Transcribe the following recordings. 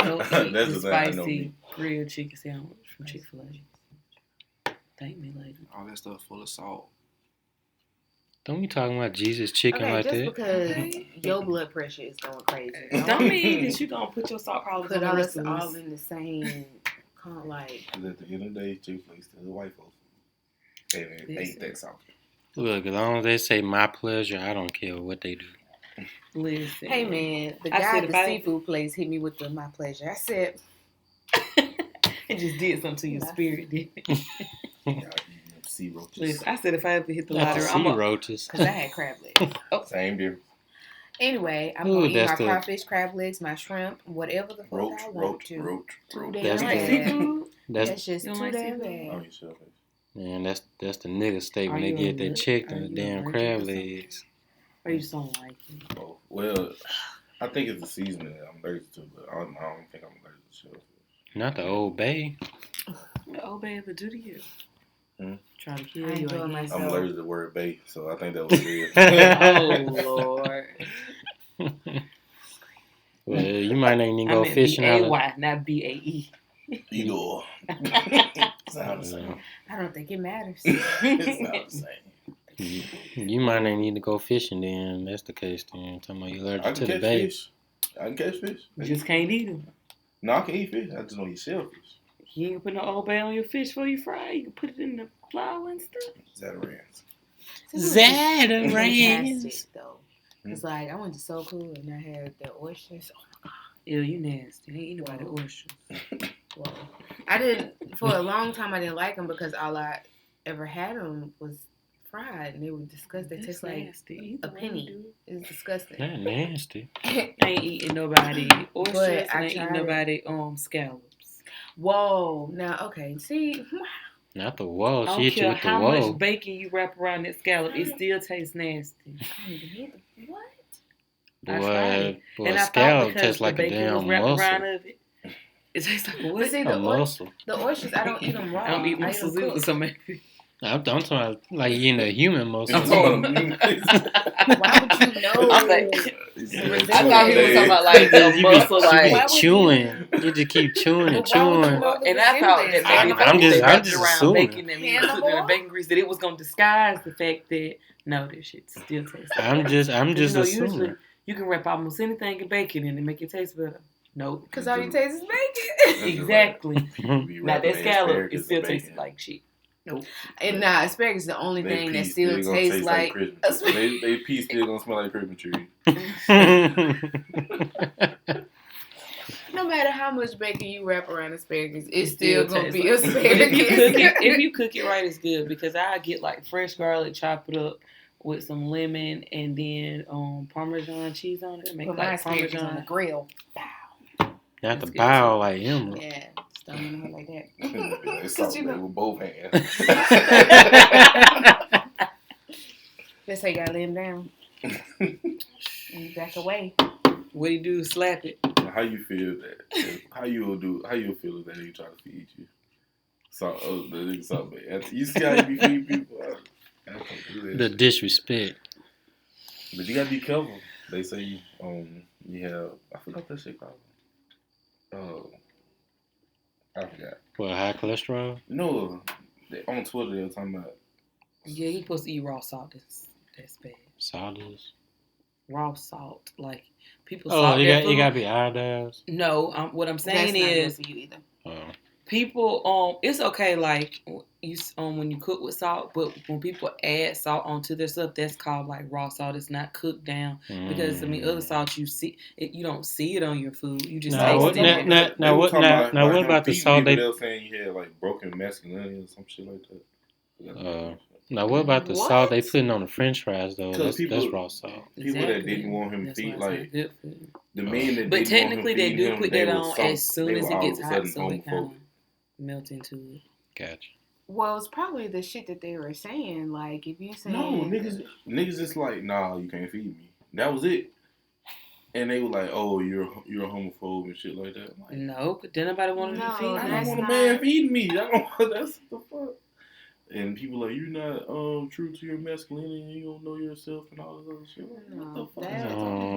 Don't eat That's the the thing I know spicy me. grilled chicken sandwich from Chick-fil-A. Thank me later. All that stuff full of salt. Don't be talking about Jesus chicken Okay, like just that. because your blood pressure is going crazy. Don't mean that you gonna put your salt powders put on the rest us of all us. in the same kind of like. Because at the end of the day, Chick-fil-A still the white folks. And it ain't that salty. Look, as long as they say my pleasure, I don't care what they do. Listen. Hey man, the I guy said at if the I- seafood place hit me with the my pleasure. I said, It just did something to your spirit, didn't it? Y'all eating them sea roaches. Listen, I said if I ever hit the Not the lottery, sea I'm a roaches. because I had crab legs. Same difference. Anyway, I'm Ooh, gonna eat my that's the- crawfish, crab legs, my shrimp, whatever the fuck Roach, I want roach, to. roach, roach. Damn That's you the- like bad. seafood. That's That's just You too don't like damn seafood? Oh, bad. you shellfish. man, that's the nigga steak when Are they you get that allergic? check Are and the you damn allergic crab or something? legs. Or you just don't like it? Oh, well, I think it's the seasoning that I'm allergic to, but I don't think I'm allergic to shellfish. Not the Old Bay. What old baby ever do to you? Hmm? Try to kill I you. enjoy I guess. myself. I'm allergic to the word "bay," so I think that was good. Oh Lord. Well, you might not even I go meant fishing out. B-A-Y, not B-A-E. Either. Sound the same. I don't think it matters. It's not the same. You might not need to go fishing then. That's the case then. Talking about you I allergic can to the catch bait. fish. I can catch fish. You just can't eat them. No, I can eat fish. I just don't eat shellfish. You ain't put no Old Bay on your fish before you fry. You can put it in the flour and stuff. Zatarans. Fantastic though. It's like I went to So Cool and I had the oysters. Oh, Ew, you nasty. Ain't eat nobody oysters. whoa. I didn't for a long time. I didn't like them because all I ever had them was fried and they were disgusting. They That's taste like nasty. a Either way penny. you do It's disgusting. That nasty. it. Ain't eating nobody oysters But and I ain't eating tried it. nobody scallops. Whoa. Now okay. See. Not the whoa. I don't She hit you care with the how whoa. much bacon you wrap around that scallop, it still tastes nasty. I don't even hear the what? I tried it. Boy, And I thought scallop because tastes the like a bacon was damn wrapped around muscle. of it, it tastes like a But what? see, A muscle. the oysters, I don't eat them raw. I don't eat eat mussels them either, cooked. so maybe. I'm talking about like eating a human muscle. Oh. Why would you know? I'm like, I thought he was talking about like a You muscle, be like. Why would chewing. You just keep chewing and Why would you chewing. know the And I thought that maybe resemblance? I'm if they just wrapped it around assuming. bacon and we put it in a bacon grease that it was gonna disguise the fact that no, this shit still tastes. I'm just Usually assuming. you can wrap almost anything in bacon and it make it taste better. Nope. Because all you taste is bacon. Exactly. Now that scallop, it still tastes like shit. Nope. And now asparagus is the only They thing that pea still gonna tastes taste like Christmas. They pea still gonna smell like Christmas tree. no matter how much bacon you wrap around asparagus, it's still gonna be tastes like- asparagus. if you cook it right, it's good because I get like fresh garlic, chop it up with some lemon and then Parmesan cheese on it. Make Put my like asparagus on the Parmesan. grill. Not That's the good bow too. like him. Yeah, stoning her like that. It's Cause something you know- with both hands. Let's say you gotta lay him down and you back away. What do you do? Slap it. How you feel that? How you feel if that nigga try to feed you? So the nigga something. You see how you be feeding people? I can't do that The shit. disrespect. But you gotta be careful. They say you have I forgot that shit called. I forgot. What, high cholesterol? No, on Twitter they were talking about. Yeah, you supposed to eat raw salt. That's bad. Sawdust. Raw salt, like people. Oh, salt you their got food. to be iodized. No, what I'm saying That's not good is for you either. Oh. people. It's okay, like you when you cook with salt, but when people add salt onto their stuff, that's called like raw salt. It's not cooked down because other salt you see it, you don't see it on your food. You just Now, taste it. what about the salt They they? were saying you had like broken masculinity or some shit like that. Now, what about the What? salt they putting on the French fries though? 'Cause That's raw salt. People that didn't want him to That's feed why it's like not good for you. the men that But didn't technically, want they him do feed put him, that they on were as soon they as were it all gets of a hot, sudden so they kind homophobic. of melt into it. Gotcha. Well, it's probably the shit that they were saying. Like, if you saying No, niggas just like, nah, you can't feed me. That was it. And they were like, oh, you're a homophobe and shit like that. I'm like, No, did nobody want to No, be feeding? I don't that's want a not- man feeding me. That's the fuck. And people like, you're not true to your masculinity and you don't know yourself and all this other shit. What the fuck?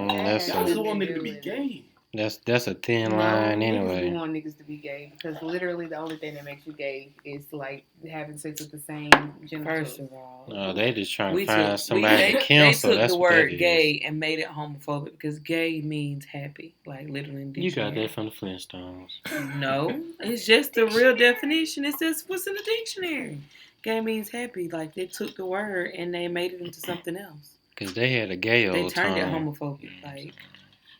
That's Y'all just want nigga to be gay. That's a thin No, line niggas anyway. be want niggas to be gay because literally the only thing that makes you gay is like having sex with the same genitals. First of all, No, they just trying to we find took somebody they to cancel. took That's the what that word is. gay and made it homophobic because gay means happy, like literally in the You got dictionary. that from the Flintstones. No, it's just the real definition. It says what's in the dictionary. Gay means happy. Like they took the word and they made it into something else. Cause they had a gay They old turned it time. homophobic. Like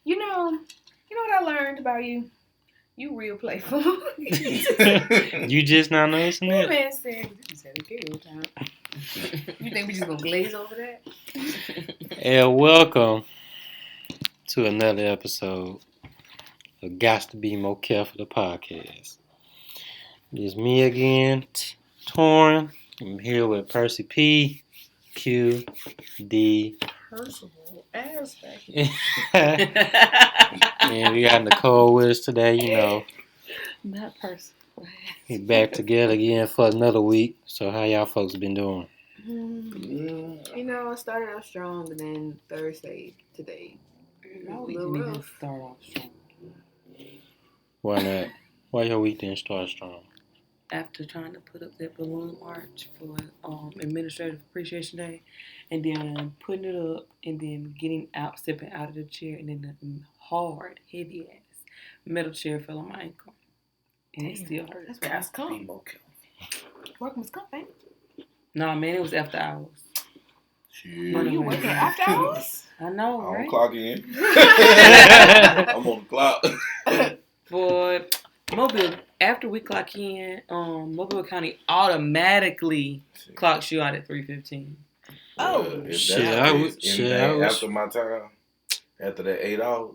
You know what I learned about you? You real playful. You just not noticing That that? man said a gay old time. You think we just gonna glaze over that? And welcome to another episode of Gotstobemocarefulpodcast. It's me again, Torrin. I'm here with Percy P, Q, D, Personal aspect. and we got Nicole with us today. You know, not personal. we back together again for another week. So how y'all folks been doing? You know, I started out strong, but then Thursday today. No, A we little didn't even rough. start off strong. Why not? Why your week didn't start strong? After trying to put up that balloon arch for Administrative Appreciation Day, and then putting it up, and then stepping out of the chair, and then the hard, heavy ass metal chair fell on my ankle, and it still hurt. That's where I was coming. Work was coming. Nah, man, it was after hours. Shit. You working after hours? I know, I right? don't clock in. I'm on the clock. Boy, Mobile, after we clock in, Mobile County automatically clocks you out at 3:15. Oh, If that's shit, the I case, would- shit, anything I wish- after my time, after that 8 hours,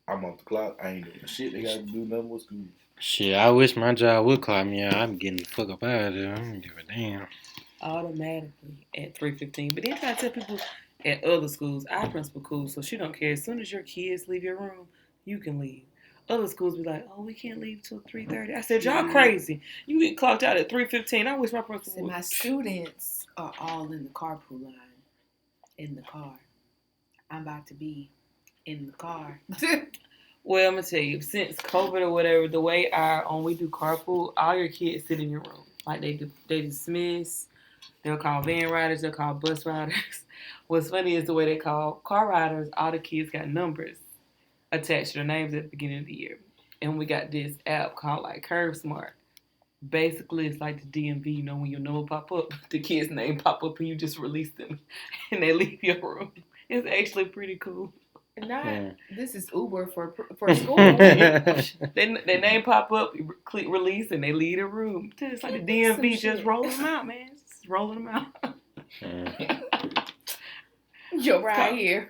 I'm on the clock. I ain't doing shit. They got to do nothing with school. Shit, I wish my job would call me out. I'm getting the fuck up out of there. I don't give a damn. Automatically at 3:15. But then try to tell people at other schools, our principal cool, so she don't care. As soon as your kids leave your room, you can leave. Other schools be like, oh, we can't leave till 3:30. I said, y'all crazy. You get clocked out at 3:15. I wish my principal See, would. my students are all in the carpool line, in the car. I'm about to be in the car. Well, I'm gonna tell you, since COVID or whatever, the way we do carpool, all your kids sit in your room. Like they dismiss. They'll call van riders. They'll call bus riders. What's funny is the way they call car riders. All the kids got numbers attached to their names at the beginning of the year, and we got this app called like Curve Smart. Basically, it's like the DMV. You know, when your number pop up, the kid's name pop up, and you just release them, and they leave your room. It's actually pretty cool. This is Uber for school. Their name pop up, you click release, and they leave the room. It's like the DMV just rolling them out, man. Just rolling them out. You're right here.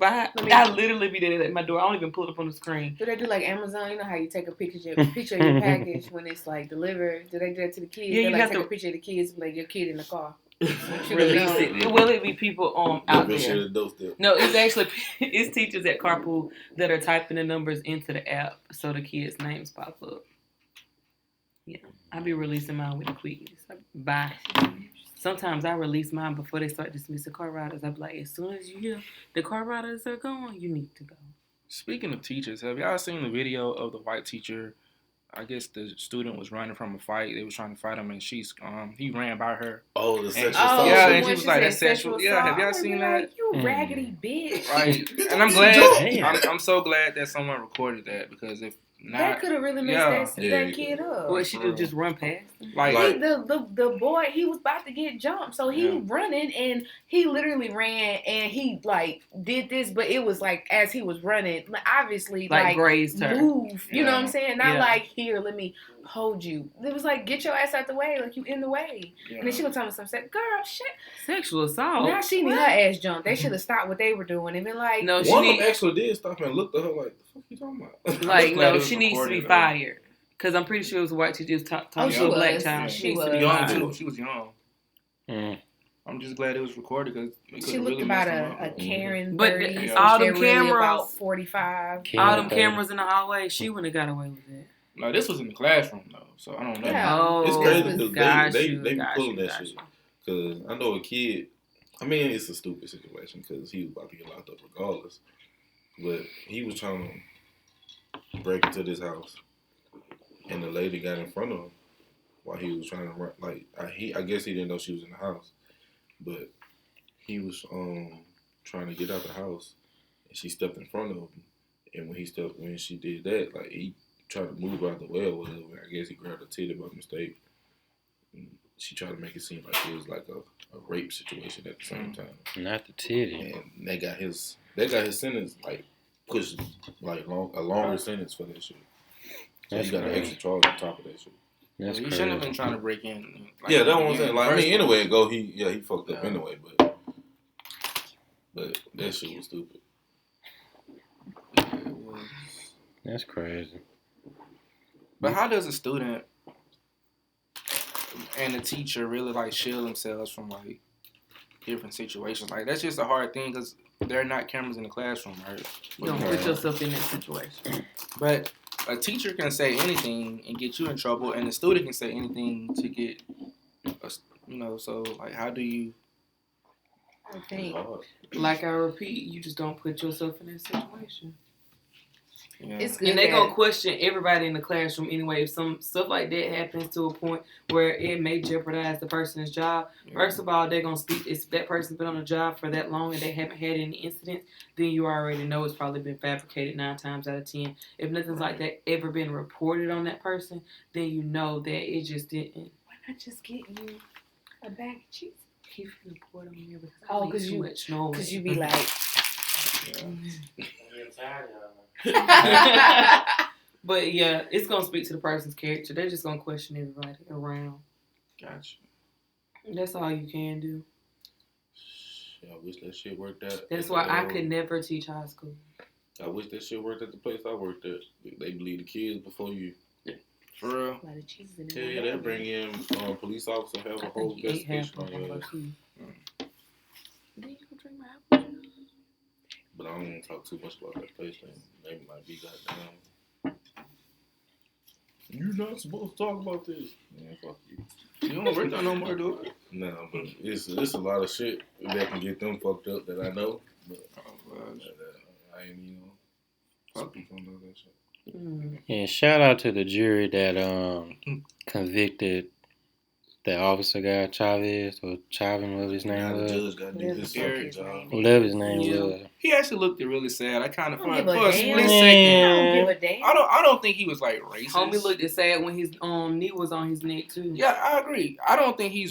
I literally be there at my door. I don't even pull it up on the screen. Do they do like Amazon? You know how you take a picture of your package when it's like delivered? Do they do that to the kids? Yeah, they you like have take to a picture of the kids, like your kid in the car. Release it. Will it be people out there? No, it's actually it's teachers at carpool that are typing the numbers into the app so the kids' names pop up. Yeah, I be releasing mine with the quickness. Bye. Sometimes I release mine before they start dismissing car riders. I be like, as soon as you hear the car riders are going, you need to go. Speaking of teachers, have y'all seen the video of the white teacher? I guess the student was running from a fight. They was trying to fight him, and he ran by her. Oh, the sexual And- assault. Yeah, the and one she was like, that's sexual. assault. Yeah, have y'all I'm seen like, that? You raggedy bitch. Right. And I'm glad. I'm so glad that someone recorded that because if not, that could have really messed that kid up. What she did, just run past him? Like the boy, he was about to get jumped, so he running and he literally ran and he like did this, but it was like as he was running, obviously like grazed her. Move, you know what I'm saying? Not Yeah. like here, let me hold you. It was like get your ass out the way, like you in the way. And then she was telling me something, girl, shit. Sexual assault. Now she need her ass jumped. They should have stopped what they were doing and been like, no, One of them actually did stop and looked at her like, the fuck you talking about? Like, glad it no, was she needs to be recorded, fired. Because I'm pretty sure it was a white teacher just talking she to a black was. child. Yeah, She she needs to be was. young fired. too. She was young. I'm just glad it was recorded because she looked about a Karen But 30s. all They're them really cameras, about 45. all them cameras in the hallway, she wouldn't have got away with it. No, this was in the classroom though, so I don't know. Yeah. Oh, It's crazy because got they you, be got pulling you, that got shit. you. Because I know a kid, I mean, it's a stupid situation because he was about to get locked up regardless. But he was trying to break into this house, and the lady got in front of him while he was trying to run. Like I guess he didn't know she was in the house, but he was trying to get out the house, and she stepped in front of him. And when she did that, like he tried to move out the way or whatever. I guess he grabbed her titty by mistake. And she tried to make it seem like it was like a rape situation at the same time. Not the titty. And they got his sentence like pushed like a longer sentence for that shit. So he got an extra charge on top of that shit. He shouldn't have been trying to break in. Like, yeah, that's what I'm saying. Like, I mean, anyway, he fucked up anyway, but that shit was stupid. That's crazy. But how does a student and a teacher really like shield themselves from like different situations? Like that's just a hard thing because there are not cameras in the classroom, right? You don't put yourself in that situation. But a teacher can say anything and get you in trouble, and a student can say anything to get, So like, how do you? I think, like I repeat, you just don't put yourself in that situation. Yeah. it's good. And they're going to question everybody in the classroom anyway. If some stuff like that happens to a point where it may jeopardize the person's job, first of all, they're going to speak. If that person's been on the job for that long and they haven't had any incidents, then you already know it's probably been fabricated 9 times out of 10. If nothing's like that ever been reported on that person, then you know that it just didn't. Why not just get you a bag of cheese? Keep report on here because you much noise. Because you be like, but yeah, it's gonna speak to the person's character. They're just gonna question everybody around. Gotcha. That's all you can do. I wish that shit worked out. That's why I could never teach high school. I wish that shit worked at the place I worked at. They believe the kids before you. For real. a lot of cheese in it. Yeah, they bring in police officer, have a whole investigation on your ass. Then you can drink my apple juice. But I don't want to talk too much about that place. They might be goddamn. You're not supposed to talk about this. Man, fuck you. You don't work there no more, dude. No, but it's a lot of shit that can get them fucked up that I know. But I ain't speak on that shit. And shout out to the jury that convicted that officer guy Chavez or Chavin, whatever his name was. The judge got to do his fucking job. Whatever his name was. He actually looked really sad. I kind of I don't for give a a damn. split I second. don't give a damn. I don't think he was like racist. Homie looked sad when his knee was on his neck too. Yeah, I agree. I don't think he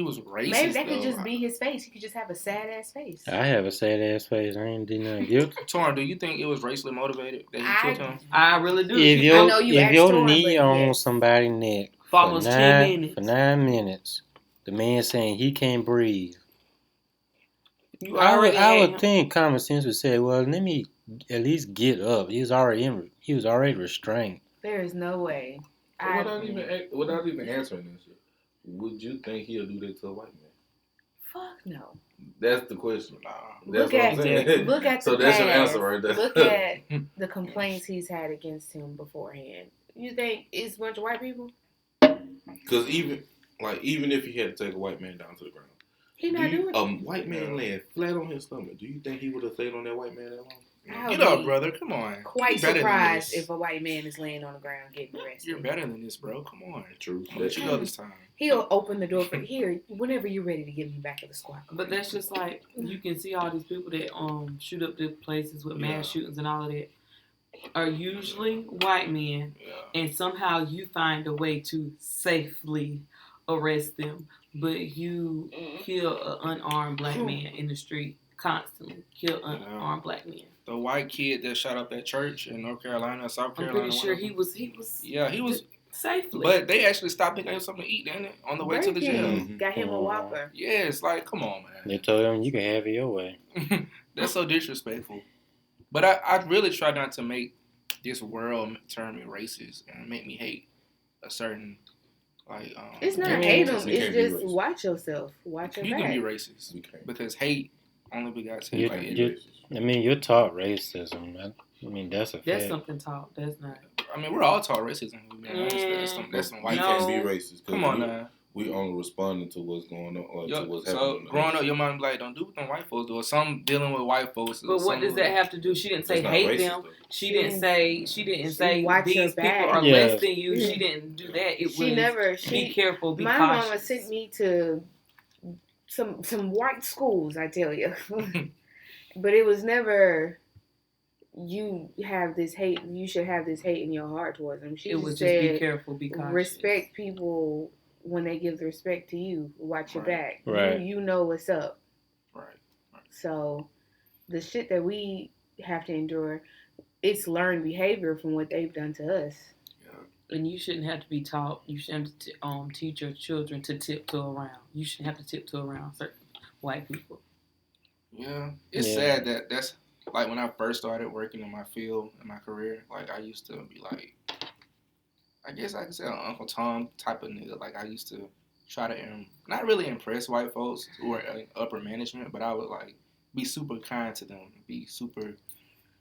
was racist. Maybe that could though. just be his face. He could just have a sad ass face. I have a sad ass face. I ain't did nothing guilty. Torn, do you think it was racially motivated that he killed him? I really do. If I know you if asked your Torn, knee but on yes. somebody's neck For almost 10 minutes. For 9 minutes, the man saying he can't breathe. I would think common sense would say, well, let me at least get up. He was already restrained. There is no way. Without even answering this shit, would you think he'll do that to a white man? Fuck no. That's the question. Look That's what I'm saying. Look at So the that's your past. answer right there. Look at the complaints he's had against him beforehand. You think it's a bunch of white people? Because even if he had to take a white man down to the ground, He not doing a white man laying flat on his stomach, do you think he would have stayed on that white man that long? I'll Get up, be brother. Come on. Quite You're better than surprised this. if a white man is laying on the ground getting arrested. You're better than this, bro. Come on. True. I'll let you go this time. He'll open the door for here whenever you're ready to get me back to the squad. But that's just like you can see all these people that shoot up the places with mass shootings and all of that are usually white men, and somehow you find a way to safely arrest them, but you kill an unarmed black man in the street constantly. Kill unarmed black men. The white kid that shot up that church in North Carolina, South I'm Carolina. pretty sure he was. Yeah, he was safely. But they actually stopped picking him something to eat, didn't it? On the way to the jail. Mm-hmm. Got him a Whopper. Yeah, it's like, come on, They man. told him you can have it your way. That's so disrespectful. But I really try not to make this world turn me racist and make me hate a certain, like... It's not hate him. It's just watch yourself. Watch your You back. can be racist. Because hate only begots hate. You're taught racism. That's a fact. That's something taught. That's not. I mean, we're all taught racism. That's some white can't be racist. Come on now. we only responding to what's going on or to what's so happening. So growing up, your mom be like, "Don't do what them white folks do." Or some dealing with white folks. But what does that have to do? She didn't say hate them. She didn't say these people are less than you. She didn't do that. Be careful. Be my cautious. mama sent me to some white schools, I tell you. But it was never, you have this hate, you should have this hate in your heart towards them. She just said, be careful, be cautious. Respect people when they give the respect to you. Watch your back. Right. You know what's up. Right. So the shit that we have to endure, it's learned behavior from what they've done to us. And you shouldn't have to be taught. You shouldn't have to teach your children to tiptoe around. You shouldn't have to tiptoe around certain white people. Yeah, it's sad that's like when I first started working in my field, in my career. Like I used to be like, I guess I could say an Uncle Tom type of nigga. Like I used to try to not really impress white folks who are upper management, but I would like be super kind to them, be super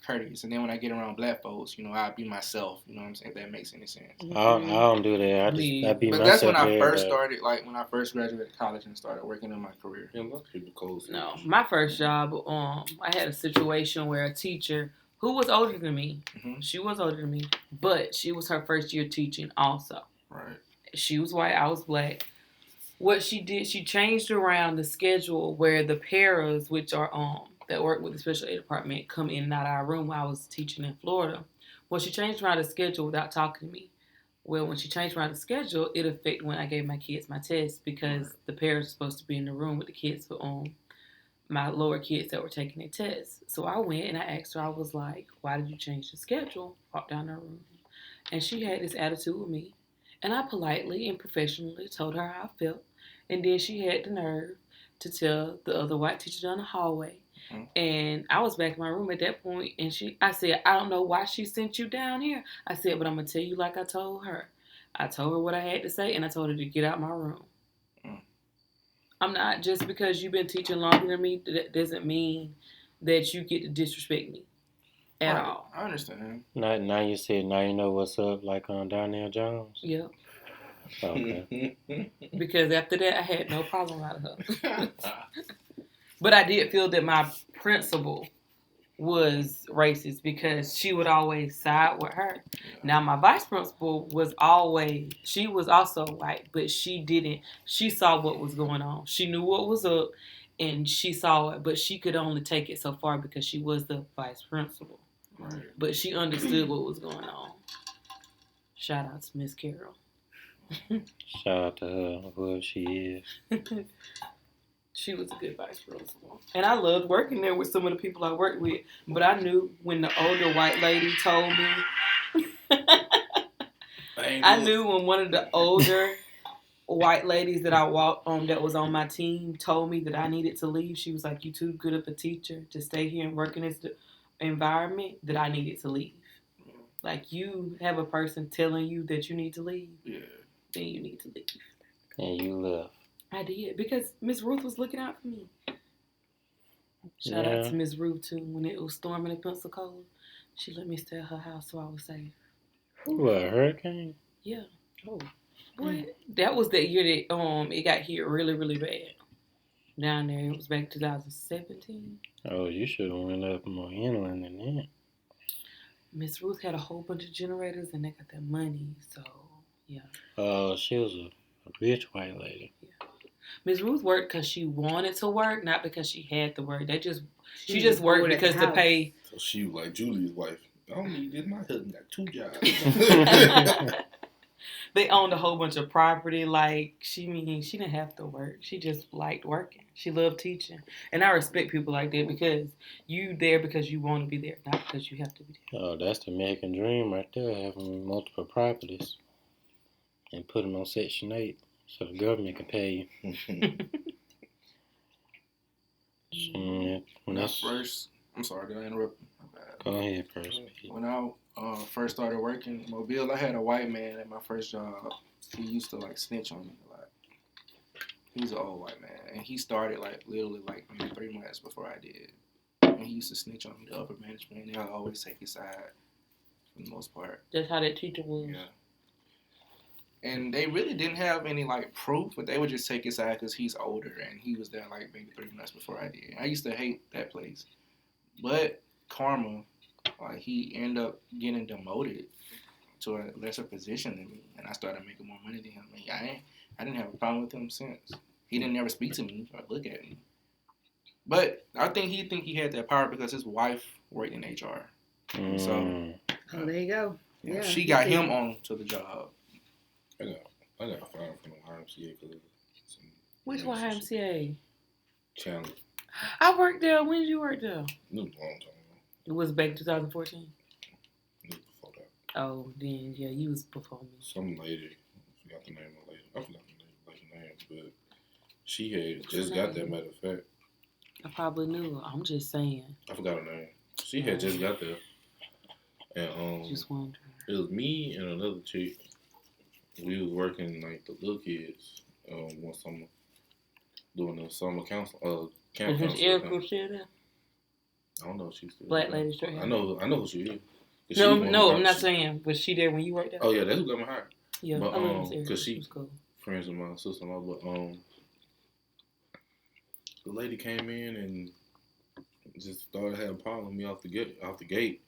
courteous. And then when I get around black folks, I'd be myself. You know what I'm saying? If that makes any sense. I don't do that. I be but myself. That's when I first started, like when I first graduated college and started working in my career. Yeah, most people cold. No, my first job, I had a situation where a teacher who was older than me, she was older than me, but she was her first year teaching also. Right. She was white, I was black. What she did, she changed around the schedule where the paras, which are that work with the special ed department, come in and out of our room while I was teaching in Florida. Well, she changed around the schedule without talking to me. Well, when she changed around the schedule, it affected when I gave my kids my test because the parents were supposed to be in the room with the kids for my lower kids that were taking their tests. So I went and I asked her, I was like, why did you change the schedule? Walked down her room. And she had this attitude with me. And I politely and professionally told her how I felt. And then she had the nerve to tell the other white teacher down the hallway. And I was back in my room at that point, and I said, I don't know why she sent you down here. I said, but I'm going to tell you like I told her. I told her what I had to say, and I told her to get out my room. I'm not, just because you've been teaching longer than me, that doesn't mean that you get to disrespect me at all. I understand. Now you said, now you know what's up, like on Darnell Jones? Yep. Okay. Because after that, I had no problem out of her. But I did feel that my principal was racist because she would always side with her. Now, my vice principal she was also white, but she saw what was going on. She knew what was up, and she saw it, but she could only take it so far because she was the vice principal. Right. But she understood what was going on. Shout out to Miss Carol. Shout out to her, whoever she is. She was a good vice principal. And I loved working there with some of the people I worked with. But I knew when the older white lady told me. I knew when one of the older white ladies that I walked on that was on my team told me that I needed to leave. She was like, you too good of a teacher to stay here and work in this environment, that I needed to leave. Like, you have a person telling you that you need to leave. Yeah. Then you need to leave. And you left. I did, because Miss Ruth was looking out for me. Shout out to Miss Ruth, too. When it was storming in Pensacola, she let me stay at her house so I was safe. What, a hurricane? Yeah. Oh. Boy, that was that year that it got hit really, really bad. Down there. It was back 2017. Oh, you should have went up more inland than that. Miss Ruth had a whole bunch of generators, and they got their money, so, yeah. Oh, she was a rich white lady. Yeah. Miss Ruth worked because she wanted to work, not because she had to work. She just worked because to pay. So she was like Julie's wife. I don't need this. My husband got 2 jobs. They owned a whole bunch of property. Like, she didn't have to work. She just liked working. She loved teaching. And I respect people like that, because you there because you want to be there, not because you have to be there. Oh, that's the American dream right there, having multiple properties and put them on Section 8 so the government can pay you. I'm sorry, did I interrupt? Go ahead first. When I first started working in Mobile, I had a white man at my first job. He used to like snitch on me a lot. He was an old white man, and he started like literally like maybe 3 months before I did. And he used to snitch on the upper management, and they'll always take his side for the most part. That's how that teacher was. Yeah. And they really didn't have any like proof, but they would just take his side because he's older and he was there like maybe 3 months before I did. I used to hate that place, but karma, like he ended up getting demoted to a lesser position than me, and I started making more money than him. And I didn't have a problem with him since. He didn't ever speak to me or look at me. But I think he had that power because his wife worked in HR. So there you go. Yeah, she got him on to the job. I got fired from the YMCA because Which YMCA? Challenge. I worked there. When did you work there? It was a long time ago. It was back 2014. It was before that. Oh, then yeah, you was before me. Some lady, I forgot the name of the lady. I forgot the name, but she had just got there. Matter of fact, I probably knew her. I'm just saying. I forgot her name. She had just got there, and Just wondering. it was me and another chick. We was working like the little kids one summer, doing the summer camp Is counseling. Erica still there? I don't know if she's still Black there. lady straight hair. I know who she is. No, I'm not saying. Was she there when you worked there? Oh yeah, that's who got me hired. Yeah, But I love Miss Erica. cause she was cool. friends with my sister-in-law, but the lady came in and just started having a problem with me off the gate,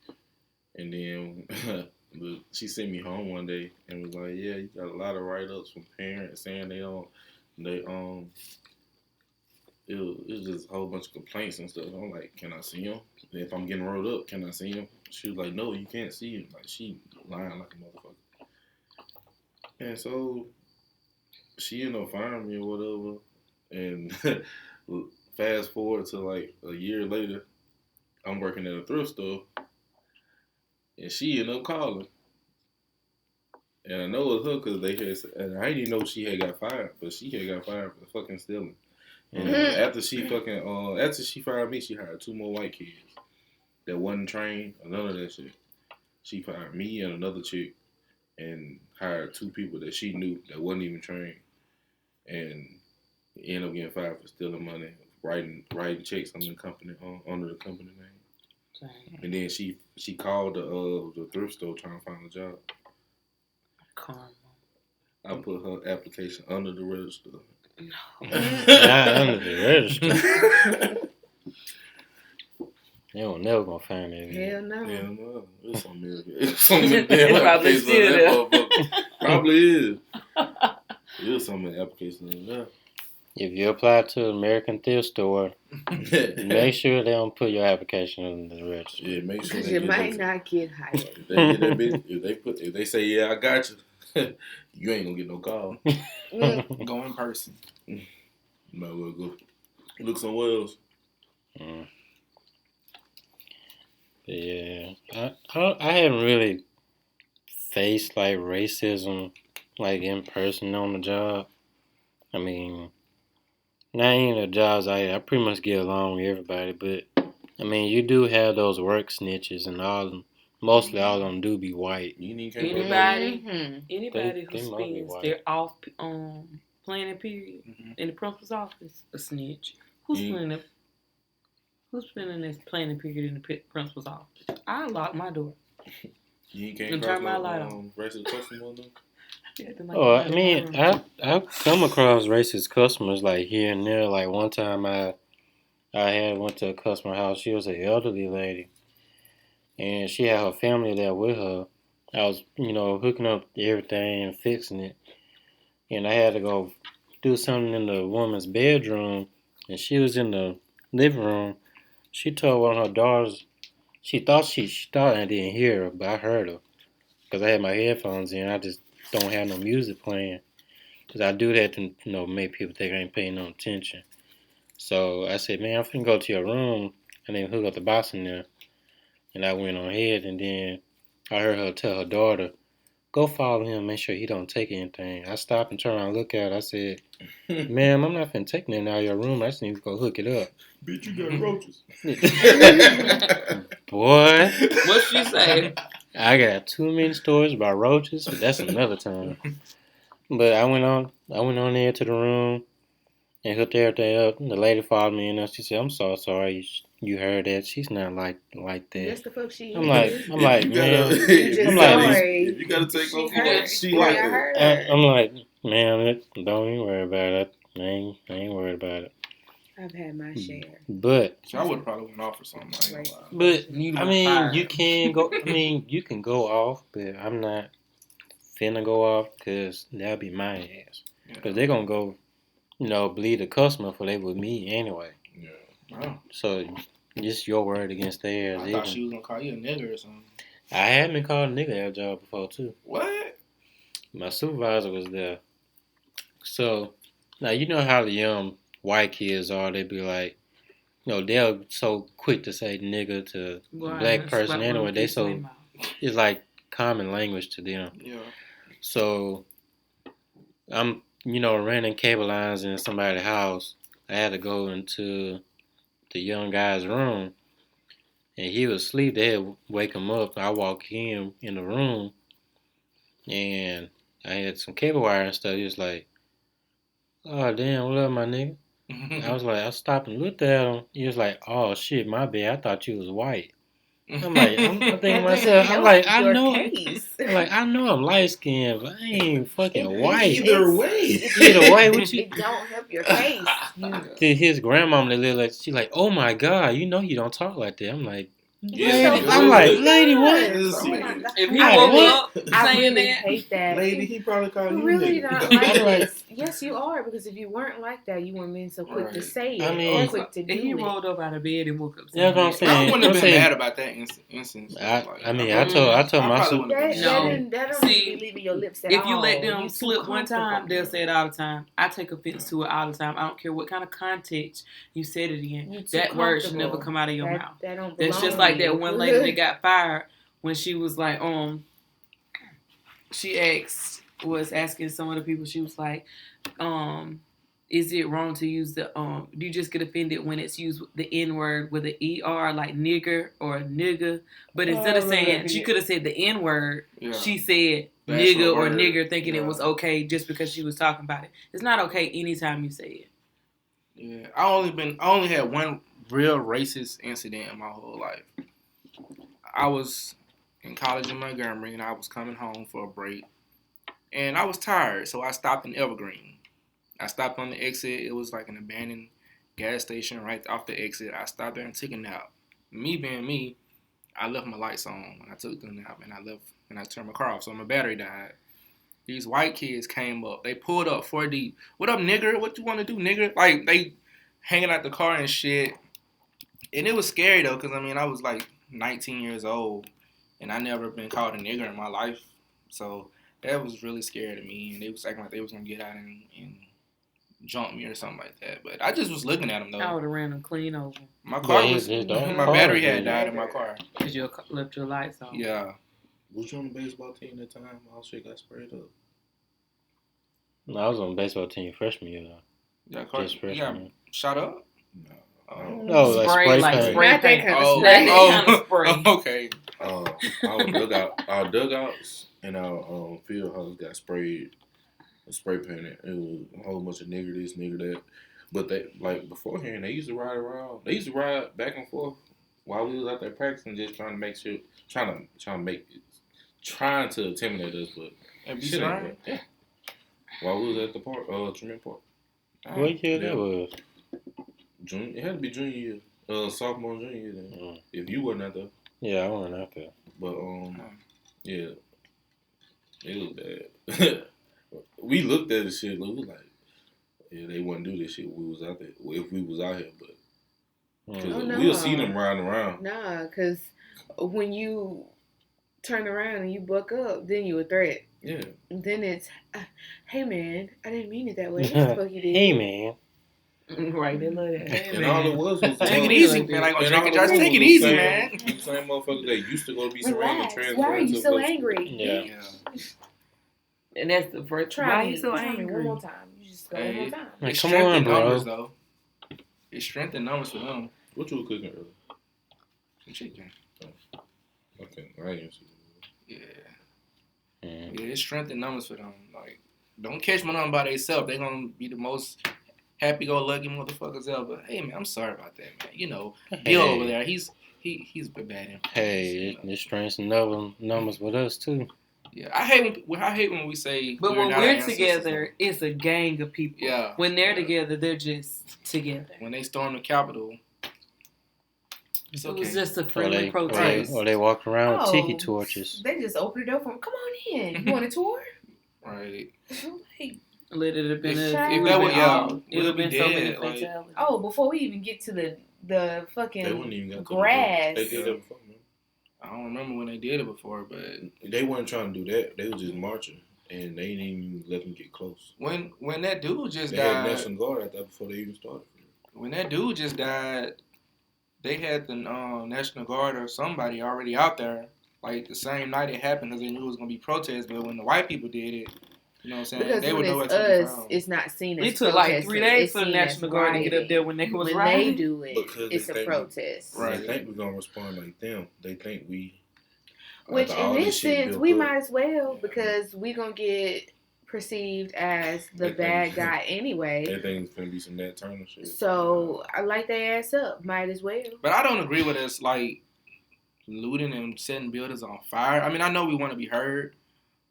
and then she sent me home one day and was like, "Yeah, you got a lot of write-ups from parents saying it was just a whole bunch of complaints and stuff." I'm like, "Can I see him? If I'm getting rolled up, can I see him?" She was like, "No, you can't see him." Like she lying like a motherfucker. And so she ended up firing me or whatever. And fast forward to like a year later, I'm working at a thrift store, and she ended up calling. And I know it was her because they had, and I didn't even know she had got fired, but she had got fired for fucking stealing. And after she fired me, she hired 2 more white kids that wasn't trained or none of that shit. She fired me and another chick and hired 2 people that she knew that wasn't even trained, and ended up getting fired for stealing money, writing checks under the company name. Dang. And then she called the thrift store trying to find a job. Karma. I put her application under the register. No. Not under the register. They were never gonna find that. Hell no. Hell no. It's something damn Probably applications still on that motherfucker. Probably is. It was some applications on that. If you apply to an American thrift store, make sure they don't put your application on the register. Yeah, make sure Because you might not get hired. If they say, "Yeah, I got you," you ain't gonna get no call. Go in person. You might well go look somewhere else. Yeah, I haven't really faced like racism like in person on the job. I mean, not any of the jobs I pretty much get along with everybody, but I mean, you do have those work snitches, and mostly all of them do be white. Anybody who they spends their off planning period in the principal's office, a snitch. Who's spending this planning period in the principal's office? I lock my door. You can't turn my light on. Racist customer though? Oh, I mean, I've come across racist customers like here and there. Like one time I went to a customer house. She was an elderly lady, and she had her family there with her. I was, hooking up everything and fixing it, and I had to go do something in the woman's bedroom, and she was in the living room. She told one of her daughters. She thought I didn't hear her, but I heard her because I had my headphones in. I just don't have no music playing because I do that to make people think I ain't paying no attention. So I said, "Man, I'm finna go to your room and then hook up the box in there." And I went on ahead, and then I heard her tell her daughter, "Go follow him, make sure he don't take anything." I stopped and turned around and looked at her. I said, "Ma'am, I'm not finna take nothing out of your room. I just need to go hook it up." Bitch, you got roaches. Boy. What she say? I got too many stories about roaches, but that's another time. But I went on there to the room and hooked everything up. The lady followed me in there. She said, "I'm so sorry. you heard that. She's not like that. Yes, the fuck she I'm is. like, man. You just I'm like, sorry. if you gotta take She off, hurt. she Yeah, like I that. heard her. I'm like, man, don't even worry about it. I ain't worried about it. I've had my share. But So I would probably went off for something. I ain't gonna lie. But You I got mean, fired. you can go. I mean, you can go off, but I'm not finna go off because that'll be my ass. Because they're gonna go, bleed the customer for they with me anyway. Yeah. Wow. So just your word against theirs. I thought she was gonna call you a nigga or something. I had been called a nigga at a job before too. What? My supervisor was there. So now you know how the young white kids are. They be like, they're so quick to say nigga to a black person anyway. They so it's like common language to them. Yeah. So I'm, running cable lines in somebody's house. I had to go into the young guy's room, and he was asleep. They had wake him up. I walk in the room, and I had some cable wire and stuff. He was like, "Oh damn, what up, my nigga?" I was like, I stopped and looked at him. He was like, "Oh shit, my bad. I thought you was white." I'm like, I'm thinking to myself, I'm like, I know I'm light skinned, but I ain't fucking white. Either way, what you? It don't help your case. To his grandmama, she like, oh my god, you don't talk like that. I'm like, yeah, I'm like, lady, what? Oh my God. If he I woke really- up I saying really that, hate that. lady, he probably called you Really nigga. not like this. Yes, you are, because if you weren't like that, you wouldn't been so quick to Right. say it I mean- or quick to do if he it. rolled up out of bed and woke up That's what I'm saying I saying. wouldn't have I'm been saying- mad about that instance. I told my probably super. wouldn't have That, been that, don't See, need to be leaving your lips at all. if you let them You too slip one time, comfortable. they'll say it all the time. I take offense to it all the time. I don't care what kind of context you said it in. You too That word should comfortable. never come out of your That- mouth. That don't That's belong just like to you. that one lady that got fired when she was like, she was asking some of the people, she was like, is it wrong to use the, do you just get offended when it's used the N-word with an ER, like nigger or nigga? But instead of saying, she could have said the N-word, she said The nigga actual or word. nigger thinking it Yeah. was okay just because she was talking about it. It's not okay anytime you say it. Yeah, I only had one real racist incident in my whole life. I was in college in Montgomery, and I was coming home for a break, and I was tired, so I stopped in Evergreen. I stopped on the exit. It was like an abandoned gas station right off the exit. I stopped there and took a nap. Me being me, I left my lights on when I took the nap, and I turned my car off, so my battery died. These white kids came up. They pulled up 4 deep. What up, nigger? What you want to do, nigger? Like, they hanging out the car and shit. And it was scary, though, because, I was, like, 19 years old, and I never been called a nigger in my life. So that was really scary to me, and they was acting like they was going to get out and jump me or something like that. But I just was looking at them, though. I would have ran them clean over My car Yeah, was... just don't My call battery it, had yeah. died in my car. because you left your lights on. Yeah. Was you on the baseball team that time? All shit got sprayed up. No, I was on the baseball team freshman year though. Your car Just you freshman got year. shot up? No. Oh. No, like Spray, spray like paint. spray Not that paint. kind of Oh, spray. That kind of spray. Okay. Our dugouts and our field house got sprayed, spray painted. It was a whole bunch of nigger this, nigger that. But they, like, beforehand, they used to ride around. They used to ride back and forth while we was out there practicing, just trying to make sure, trying to intimidate us, but And shit ain't right? work. Yeah. While we was at the park, Tremont Park. What year Yeah. that was? Junior, it had to be junior year, sophomore, junior year. Then. If you wasn't out there, Yeah, I went out there. but yeah, it was bad. We looked at the shit. We was like, yeah, they wouldn't do this shit. If we was out there. If we was out here, but because we'll see them riding around. Nah, because when you turn around and you buck up, then you a threat. Yeah. Then it's, hey man, I didn't mean it that way. What the fuck you did? Hey man. Right, they love that. Hey, And man. all it was Take it easy, man. I ain't gonna drink it. Just take it easy, man. The same motherfuckers that used to go to be surrounded and Relax. transfer. Why are you to so the- angry? Yeah. And that's the first. Try Why me. you so Try me angry? one more time. You just go one more time. Like, It's come strength on, in bro. numbers, though. It's strength in numbers for them. What you were cooking earlier? Some chicken. Okay, I ain't see. Yeah. Mm. Yeah, it's strength in numbers for them. Like, don't catch them by themselves. They're gonna be the most happy-go-lucky motherfuckers ever. Hey man, I'm sorry about that, man. You know, Bill over there, he's a bad influence. Hey, the strengths and numbers with us too. Yeah, I hate when we say. But when not we're together, it's a gang of people. Yeah. When they're together, they're just together. When they storm the Capitol, it's okay. It was just a friendly protest. Or they walk around with tiki torches. They just opened the door for them. Come on in. You want a tour? Right. Let it have been it would have been so many fatalities. Oh, before we even get to the fucking they wouldn't even grass. They did that before, man. I don't remember when they did it before, but they weren't trying to do that. They were just marching, and they didn't even let them get close. When that dude just they died, had National Guard at that before they even started. When that dude just died, they had the National Guard or somebody already out there, like the same night it happened, because they knew it was gonna be protests. But when the white people did it, you know what I'm saying? Because they when would know it's what to us, it's not seen as it took like 3 days for the National Guard to get up there when they was when they do it. Because it's a protest. Right. They think we're gonna respond like them. They think we. Which in this sense, we might as well, because we gonna get perceived as the bad guy anyway. Everything's gonna be some Nat Turner shit. So I light their ass up. Might as well. But I don't agree with us like looting and setting buildings on fire. I mean, I know we want to be heard,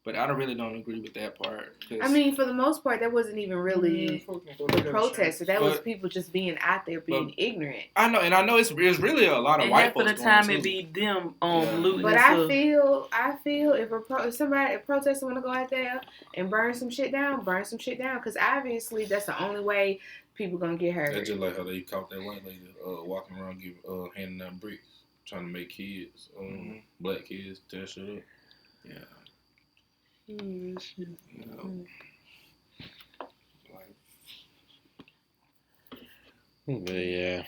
but I really don't agree with that part. I mean, for the most part, that wasn't even really the protesters. That was people just being out there being ignorant. I know it's really a lot of and white folks. And half of the time it be them looting. But I feel if a protester want to go out there and burn some shit down, because obviously that's the only way people gonna get hurt. That's just like how they caught that white lady walking around handing out bricks, trying to make kids, black kids, tear shit up. Yeah. But yeah,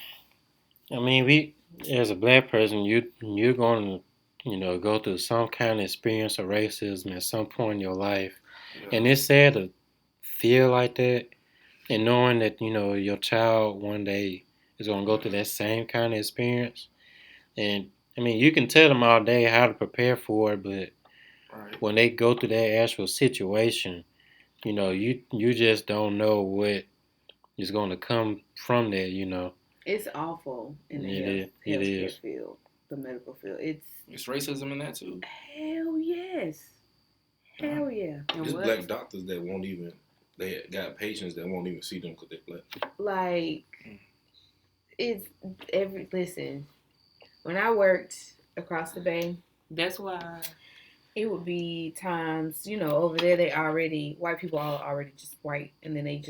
I mean, we as a black person, you're going to go through some kind of experience of racism at some point in your life, and it's sad to feel like that, and knowing that your child one day is going to go through that same kind of experience. And I mean, you can tell them all day how to prepare for it, but when they go through that actual situation, you just don't know what is going to come from that, It's awful in the healthcare field, the medical field. It's racism in that too. Hell yes. Hell yeah. There's black doctors that won't even, they got patients that won't even see them because they're black. Like, listen, when I worked across the bay, that's why it would be times, over there white people are already just white, and then they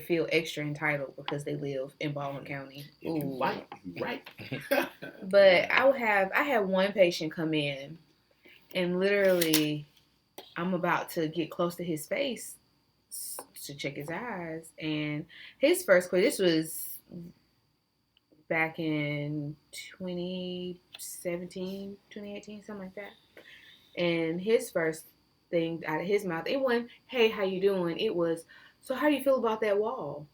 feel extra entitled because they live in Baldwin County. Ooh, right. But I had one patient come in, and literally, I'm about to get close to his face to check his eyes, and his first question, this was back in 2017, 2018, something like that. And his first thing out of his mouth, it wasn't, "Hey, how you doing?" It was, "So how do you feel about that wall?"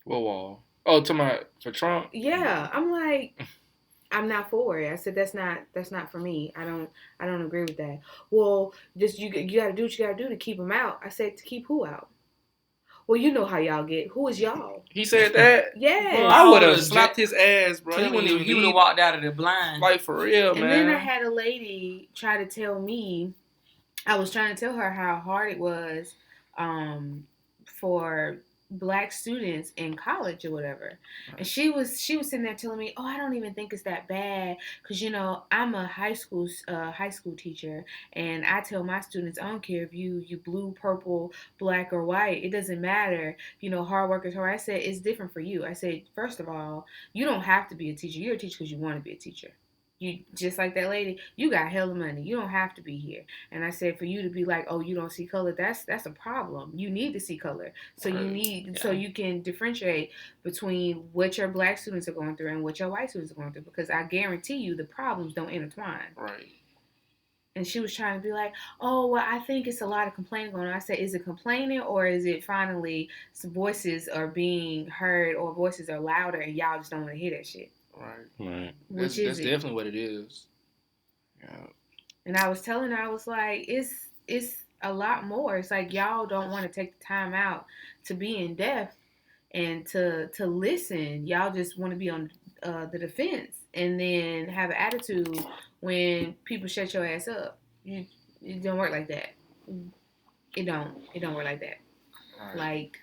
What wall? Oh, for Trump? Yeah. I'm like, I'm not for it. I said, that's not for me. I don't agree with that. Well, just you gotta do what you gotta do to keep him out. I said, to keep who out? Well, you know how y'all get. Who is y'all? He said that? Yeah. Well, I would have slapped his ass, bro. He would have walked out of the blind. Like, for real, man. And then I had a lady try to tell me, I was trying to tell her how hard it was for black students in college or whatever. Right. And she was sitting there telling me, "Oh, I don't even think it's that bad, because I'm a high school teacher, and I tell my students, I don't care if you blue, purple, black, or white, it doesn't matter. Hard workers hard." I said, "It's different for you." I said, "First of all, you don't have to be a teacher. You're a teacher because you want to be a teacher. You just like that lady, you got hella money. You don't have to be here." And I said, for you to be like, "Oh, you don't see color," that's a problem. You need to see color. So so you can differentiate between what your black students are going through and what your white students are going through, because I guarantee you the problems don't intertwine. Right. And she was trying to be like, "Oh, well, I think it's a lot of complaining going on." I said, "Is it complaining, or is it finally some voices are being heard, or voices are louder and y'all just don't want to hear that shit?" Right. That's definitely what it is. Yeah. And I was telling her, I was like, it's a lot more. It's like y'all don't want to take the time out to be in depth, and to listen. Y'all just want to be on the defense and then have an attitude when people shut your ass up. It don't work like that. It don't work like that. Right. Like,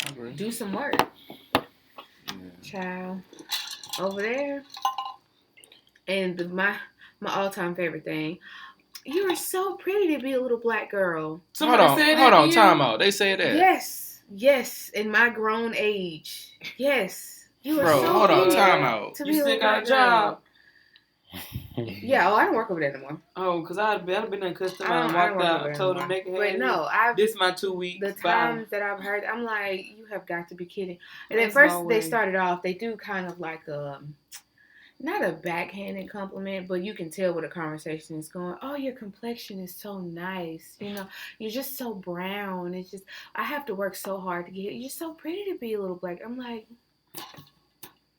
I agree. do some work, child. Over there, and my all-time favorite thing. You are so pretty to be a little black girl. Hold on, time out. They say that. Yes, in my grown age. Yes. You are Bro, so hold on, pretty time out. to You be a still little got a black job? girl. Yeah, I don't work over there no more. Oh, because I'd been in customer and I don't walked work out, over there told no them more. they could But have no, this my 2 weeks. the times that I've heard, I'm like, you have got to be kidding. And There's at first no they way. started off, they do kind of like not a backhanded compliment, but you can tell where the conversation is going. Oh, your complexion is so nice. You know, you're just so brown. It's just, I have to work so hard to get, you're so pretty to be a little black. I'm like,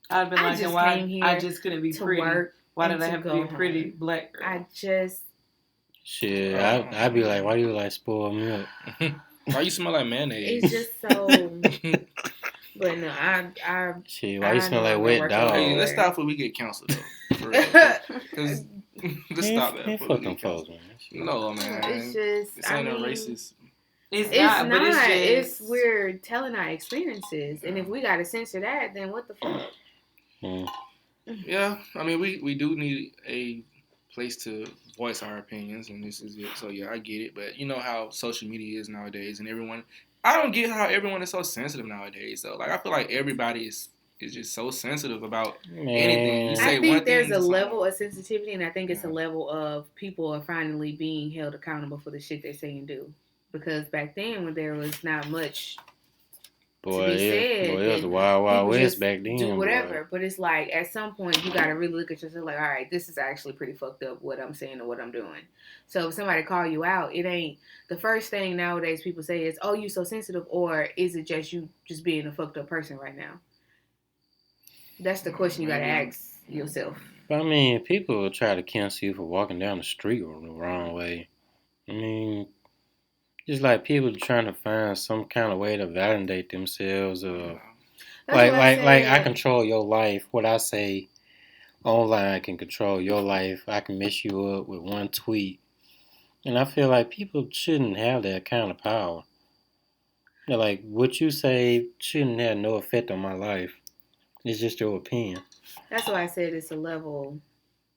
I'd been I like, just why came here I just couldn't be to pretty. work Why and did I to have to go be a pretty home. black girl? I just, Shit, I'd be like, why do you like spoiled milk? Why you smell like mayonnaise? it's just so, but no, Shit, why you smell like no wet longer dog? work Hey, over let's there. stop before we get canceled though. For real. Cause let's stop that Ain't before fuck we them get folks, canceled. man. Shit. No, man. It's just, This I ain't a mean, racist. It's It's not, not. but It's just we're telling our experiences, and if we gotta censor that, then what the fuck? Mm. Yeah, I mean, we do need a place to voice our opinions, and this is it. So yeah, I get it, but you know how social media is nowadays, and everyone. I don't get how everyone is so sensitive nowadays, though. Like I feel like everybody is just so sensitive about anything. You Man, say I think one thing there's to a someone. level of sensitivity, and I think it's a Yeah. level of people are finally being held accountable for the shit they say and do. Because back then, when there was not much boy, to be said, it was the then wild, wild people west just back then, do whatever. boy. But it's like at some point, you gotta really look at yourself like, all right, this is actually pretty fucked up what I'm saying or what I'm doing. So if somebody call you out, it ain't the first thing nowadays people say is, oh, you so sensitive, or is it just you just being a fucked up person right now? That's the question you gotta ask yourself. But I mean, people will try to cancel you for walking down the street the wrong way. I mean, just like people trying to find some kind of way to validate themselves, or That's what I like I said. control your life. What I say online can control your life. I can mess you up with one tweet, and I feel like people shouldn't have that kind of power. Like what you say shouldn't have no effect on my life. It's just your opinion. That's why I said it's a level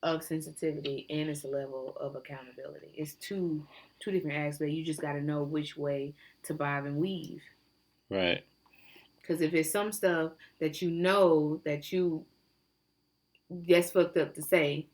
of sensitivity and it's a level of accountability. It's two different aspects. You just got to know which way to bob and weave. Right. Because if it's some stuff that you know that that's fucked up to say,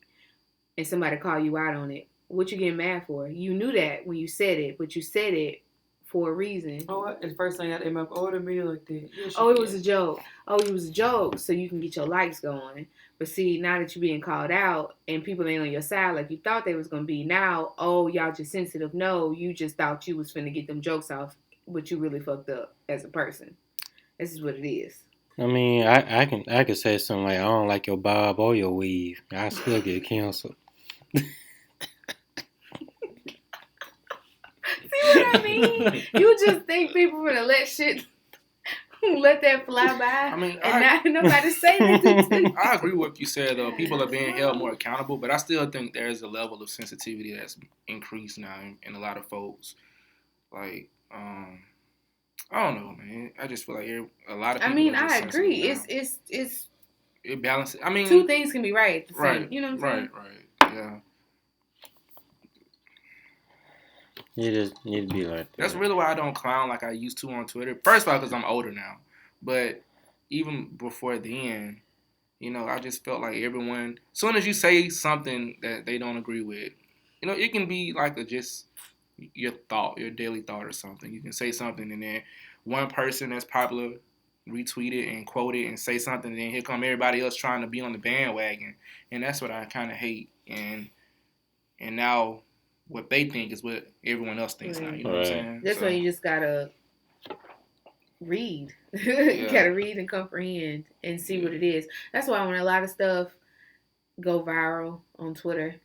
and somebody call you out on it, what you getting mad for? You knew that when you said it, but you said it for a reason. Oh, the first thing I did, my order me like that. Yes, Oh, it was a joke. Oh, it was a joke, so you can get your likes going. But see, now that you're being called out and people ain't on your side like you thought they was gonna be, now, oh, y'all just sensitive. No, you just thought you was finna get them jokes off, but you really fucked up as a person. This is what it is. I mean, I can say something like I don't like your bob or your weave. I still get canceled. See what I mean? You just think people gonna let that fly by, I mean, and not nobody say anything to you. I agree with what you said, though. People are being held more accountable, but I still think there's a level of sensitivity that's increased now in a lot of folks. Like, I don't know, man. I just feel like a lot of people. I mean, are just I agree. sensitive now. It's It balances. I mean, two things can be right at the same. right. You know what I'm saying? Right. Yeah. You just need to be like that. That's really why I don't clown like I used to on Twitter. First of all, because I'm older now. But even before then, you know, I just felt like everyone, as soon as you say something that they don't agree with, you know, it can be like just your thought, your daily thought or something. You can say something and then one person that's popular retweet it and quote it and say something, and then here come everybody else trying to be on the bandwagon. And that's what I kind of hate. And now what they think is what everyone else thinks now. You know what I'm saying? That's why you just gotta read. You gotta read and comprehend and see what it is. That's why when a lot of stuff go viral on Twitter,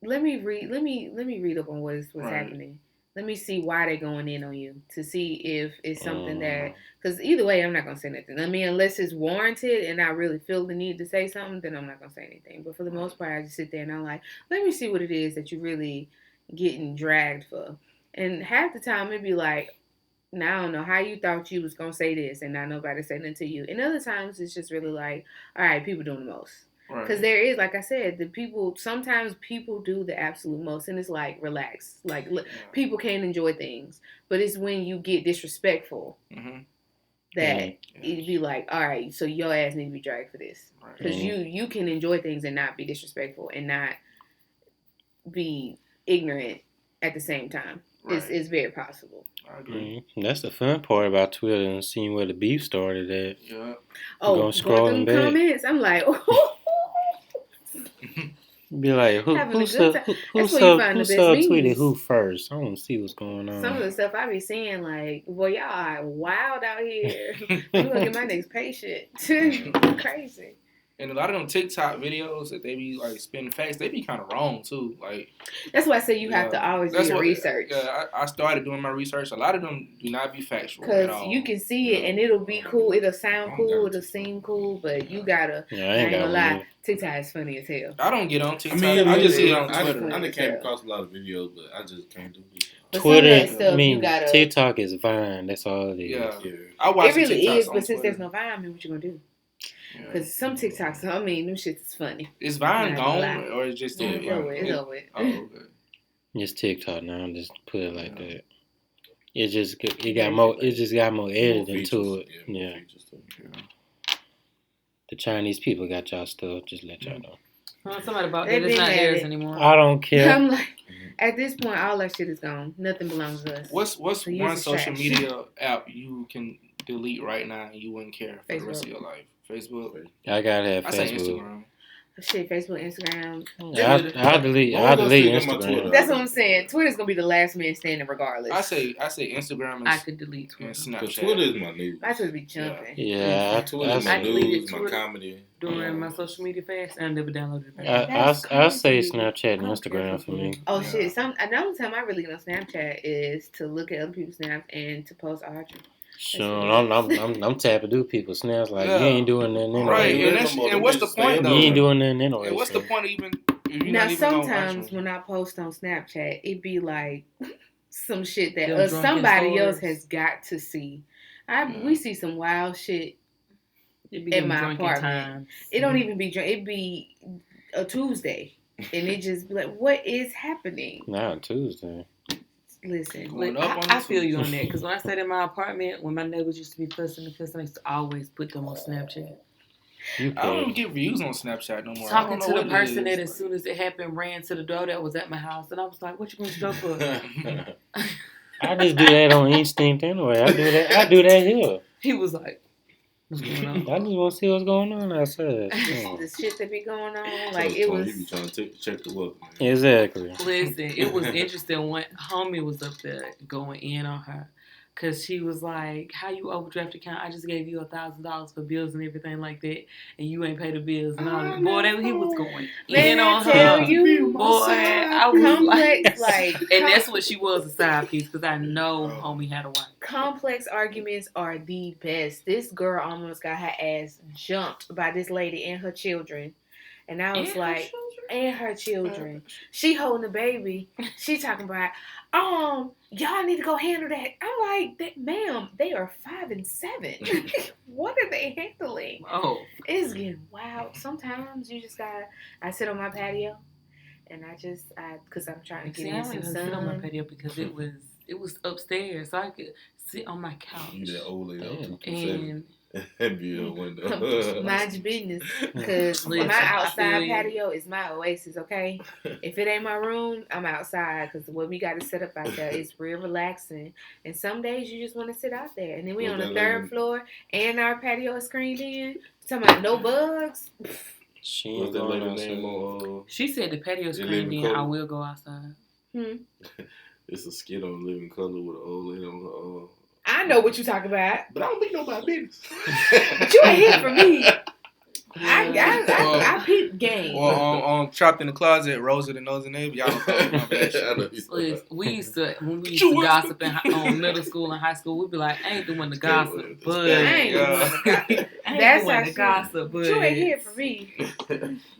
let me read up on what's happening. let me see why they're going in on you, to see if it's something that, because either way, I'm not going to say nothing. I mean, unless it's warranted and I really feel the need to say something, then I'm not going to say anything. But for the most part, I just sit there and I'm like, let me see what it is that you're really getting dragged for. And half the time, it'd be like, now I don't know how you thought you was going to say this and not nobody say nothing to you. And other times, it's just really like, all right, people doing the most. Because there is, like I said, sometimes people do the absolute most, and it's like, relax. Like, people can enjoy things, but it's when you get disrespectful that it'd be like, all right, so your ass need to be dragged for this. Because you can enjoy things and not be disrespectful and not be ignorant at the same time. Right. It's very possible. I agree. That's the fun part about Twitter and seeing where the beef started at. Yeah. Going through the comments, I'm like, be like, who tweeted who first? I want to see what's going on. Some of the stuff I be seeing, like, boy, y'all are wild out here. I'm gonna get my next patient. Crazy. And a lot of them TikTok videos that they be like spinning facts, they be kind of wrong too. Like, that's why I say you have to always do your research. Yeah, I started doing my research. A lot of them do not be factual because you can see it and it'll be cool, it'll sound cool, it'll seem cool, but you gotta. I ain't gonna lie, TikTok is funny as hell. I don't get on TikTok. I just see it on Twitter. I came across a lot of videos, but I just can't do it. Twitter, TikTok is Vine. That's all it is. Yeah. I watch it really TikToks is, but since Twitter. there's no Vine, I mean, what you gonna do? Because some TikToks, I mean, them shits is funny. Is Vine gone or is just it's over? It's over. Oh, okay. It's TikTok now. Just put it like that. It got more editing to it. Yeah. The Chinese people got y'all stuff. Just let y'all know. Somebody about that. It's not theirs anymore. I don't care. I'm like, at this point, all that shit is gone. Nothing belongs to us. What's one social media app you can delete right now and you wouldn't care for the rest of your life? Facebook. I gotta have Facebook. I say Instagram. Shit, Facebook, Instagram. I'll delete Instagram. That's what I'm saying. Twitter's gonna be the last man standing regardless. I say Instagram. And I could delete Twitter. Snapchat. Twitter is my news. My Twitter be jumping. Yeah, Twitter is my news, my comedy. During my social media fast, and I never downloaded it. I'll say Snapchat and Instagram for me. Oh shit! Another time I really get on Snapchat is to look at other people's snaps and to post art. Sure, I'm tapping through people's snaps like you ain't doing nothing anyway. Right, and what's the point though? You ain't doing nothing anyway. And what's the point of even? Now sometimes when I post on Snapchat, it be like some shit that somebody else has got to see. We see some wild shit in my apartment. It don't even be drunk. It be a Tuesday, and it just be like, what is happening? Not Tuesday. Listen, I feel you on that because when I stayed in my apartment, when my neighbors used to be fussing, I used to always put them on Snapchat. I don't get views on Snapchat no more. Talking to the person that as soon as it happened ran to the door that was at my house, and I was like, "What you going to do for?" I just do that on instinct anyway. I do that here. He was like, "What's going on?" I just want to see what's going on outside. The shit that be going on, like it was. You be trying to check the work. Exactly. Listen, it was interesting. One homie was up there going in on her. Cause she was like, "How you overdraft account? I just gave you $1,000 for bills and everything like that, and you ain't paid the bills and all that." Boy, he was going in on her. You, boy, I was complex, like, and that's what she was, a side piece. Cause I know homie had a wife. Complex arguments are the best. This girl almost got her ass jumped by this lady and her children, and I was like, and her children. She holding the baby. She talking about, y'all need to go handle that. I'm like, ma'am, they are 5 and 7. What are they handling? Oh, it's getting wild. Sometimes you just I sit on my patio, and because I'm trying to get in some sun. Sit on my patio because it was upstairs, so I could sit on my couch. You that old lady and be a window. Mind your business, because my outside patio is my oasis. Okay, if it ain't my room, I'm outside because what we got to set up out there is real relaxing. And some days you just want to sit out there. And then we on the third floor, and our patio is screened in. Talking about no bugs. She ain't going outside. She said the patio screened in. I will go outside. It's a skit on Living Color with an old lady on I know what you talking about. But I don't make nobody business. But you ain't here for me. I peep game. Or on Trapped in the Closet, Rosa the Nosy Neighbor. Y'all don't remember that shit. We used to gossip on middle school and high school. We'd be like, I ain't doing the gossip, but That's doing the gossip, but you ain't here for me.